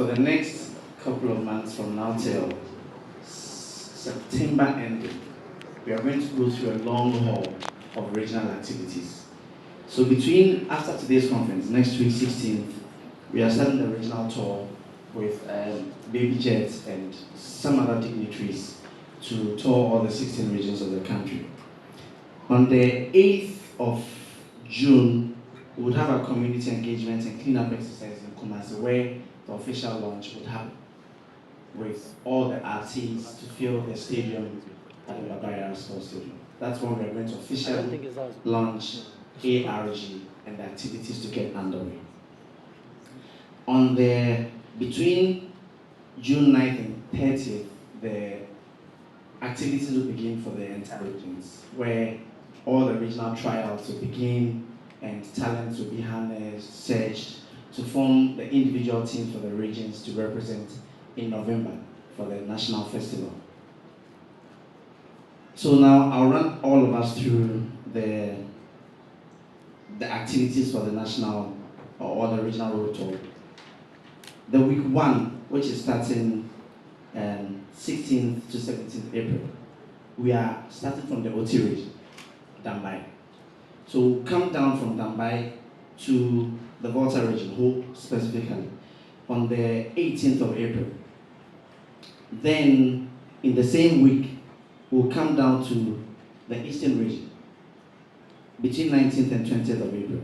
for the next couple of months from now till September ending, we are going to go through a long haul of regional activities. So after today's conference, next week, 16th, we are starting the regional tour with Baby Jet and some other dignitaries to tour all the 16 regions of the country. On the 8th of June, we would have a community engagement and cleanup exercise in Kumasi where the official launch would happen with all the artists to fill the stadium at the Babaya Sports Stadium. That's when we are going to officially launch ARG and the activities to get underway. Between June 9th and 30th, the activities will begin for the entire regions, where all the regional tryouts will begin and talents will be harnessed, searched to form the individual teams for the regions to represent in November for the national festival. So now I'll run all of us through the activities for the national or the regional road tour. The week 1, which is starting 16th to 17th April, we are starting from the Oti region, Dambai. So we'll come down from Dambai to the Volta region, Ho specifically, on the 18th of April. Then, in the same week, we'll come down to the Eastern region, between 19th and 20th of April.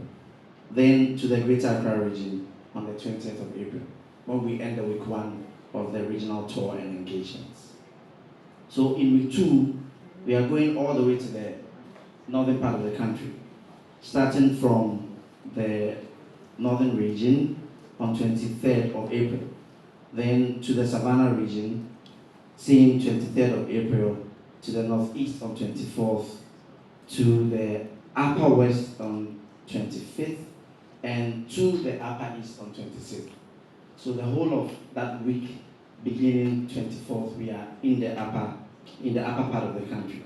Then to the Greater Accra region on the 20th of April, when we end the week 1 of the regional tour and engagements. So in week 2, we are going all the way to the northern part of the country, starting from the northern region on 23rd of April, then to the Savannah region, same 23rd of April, to the northeast on 24th, to the upper west on 25th, and to the upper east on 26th. So the whole of that week, beginning 24th, we are in the upper part of the country.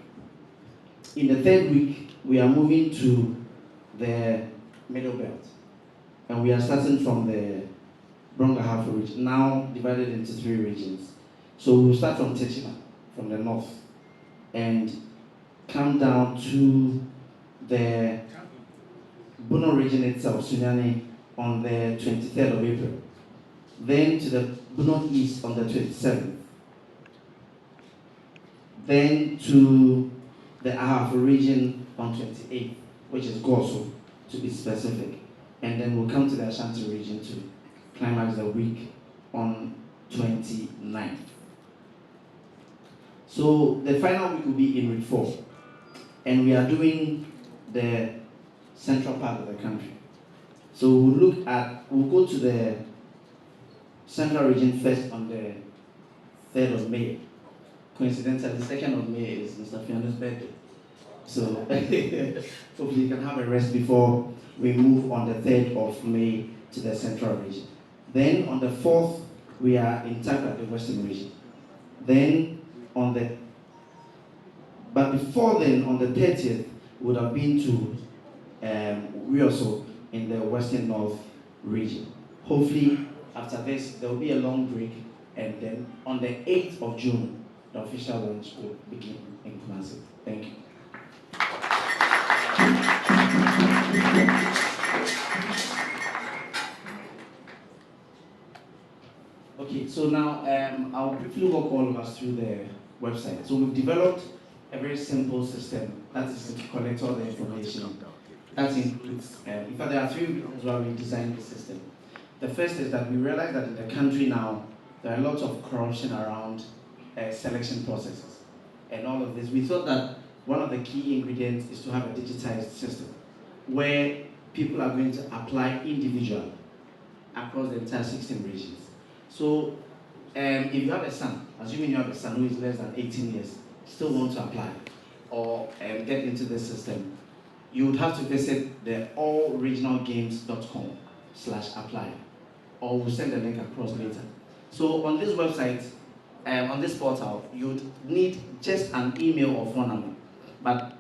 In the third week, we are moving to the middle belt, and we are starting from the Brongahafo region, now divided into 3 regions. So we'll start from Techima, from the north, and come down to the Bono region itself, Sunyani, on the 23rd of April. Then to the Bono East on the 27th. Then to the Ahafo region on 28th, which is Goso, to be specific. And then we'll come to the Ashanti region to climax the week on 29th. So the final week will be in week 4. And we are doing the central part of the country. So we'll go to the central region first on the 3rd of May. Coincidentally, the 2nd of May is Mr. Fiano's birthday. So hopefully you can have a rest before we move on the 3rd of May to the central region. Then on the 4th, we are in Takra, the western region. Then but before then, on the 30th, we would have been to Rioso in the western north region. Hopefully, after this, there will be a long break, and then on the 8th of June, the official launch will begin in Kumasi. Thank you. Okay, so now I'll briefly walk all of us through the website. So we've developed a very simple system that is to collect all the information. That includes, in fact, there are 3 reasons why we designed the system. The first is that we realize that in the country now, there are lots of corruption around selection processes and all of this. We thought that one of the key ingredients is to have a digitized system where people are going to apply individually across the entire 16 regions. So if you have a son, assuming you have a son who is less than 18 years, still want to apply or get into this system, you would have to visit the allregionalgames.com/apply, or we'll send the link across later. So on this website, on this portal, you'd need just an email or phone number. But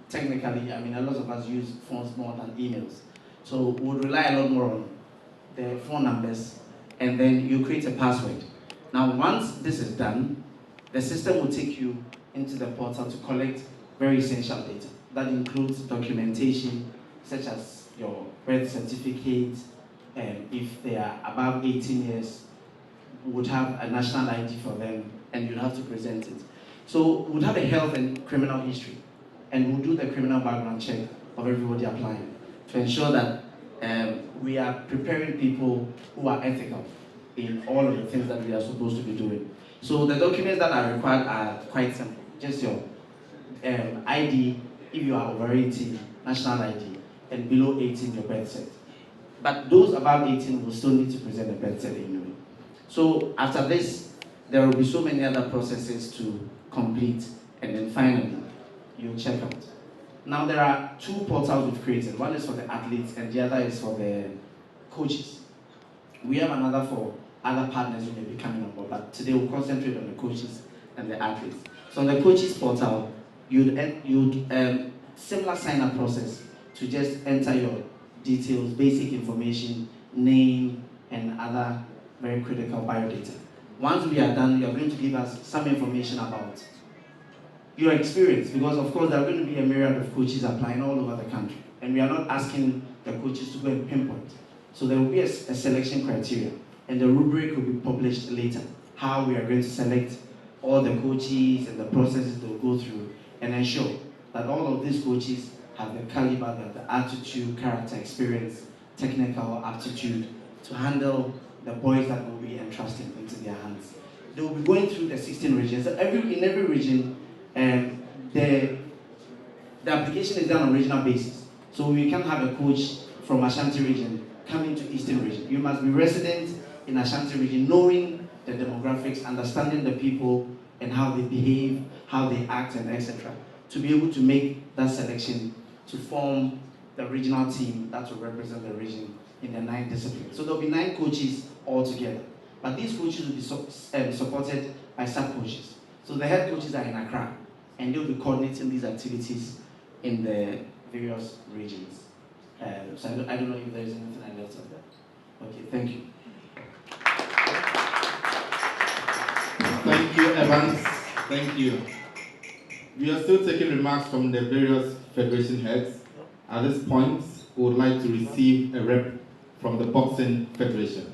technically, I mean, a lot of us use phones more than emails. So we'll rely a lot more on the phone numbers and then you create a password. Now, once this is done, the system will take you into the portal to collect very essential data. That includes documentation, such as your birth certificate, and if they are above 18 years, we would have a national ID for them, and you'd have to present it. So we'd have a health and criminal history, and we'll do the criminal background check of everybody applying to ensure that we are preparing people who are ethical in all of the things that we are supposed to be doing. So the documents that are required are quite simple. Just your ID, if you are over 18, national ID, and below 18, your birth cert. But those above 18 will still need to present a birth cert anyway. So after this, there will be so many other processes to complete, and then finally, you'll check out. Now there are two portals we've created. One is for the athletes, and the other is for the coaches. We have another for other partners who may be coming on board, but today we'll concentrate on the coaches and the athletes. So on the coaches portal, you'd similar sign-up process to just enter your details, basic information, name, and other very critical biodata. Once we are done, you're going to give us some information about your experience, because of course there are going to be a myriad of coaches applying all over the country, and we are not asking the coaches to go and pinpoint. So there will be a selection criteria, and the rubric will be published later, how we are going to select all the coaches and the processes they'll go through, and ensure that all of these coaches have the caliber, the attitude, character, experience, technical aptitude to handle the boys that will be entrusted into their hands. They will be going through the 16 regions. In every region, the application is done on regional basis. So we can't have a coach from Ashanti region coming to Eastern region. You must be resident in Ashanti region, knowing the demographics, understanding the people and how they behave, how they act, and etc., to be able to make that selection to form the regional team that will represent the region in the 9 disciplines. So there'll be 9 coaches altogether. But these coaches will be supported by sub-coaches. So the head coaches are in Accra, and they'll be coordinating these activities in the various regions. So I don't know if there is anything I left of that. Okay, thank you. Thank you, Evans. Thank you. We are still taking remarks from the various federation heads. At this point, we would like to receive a rep from the Boxing Federation.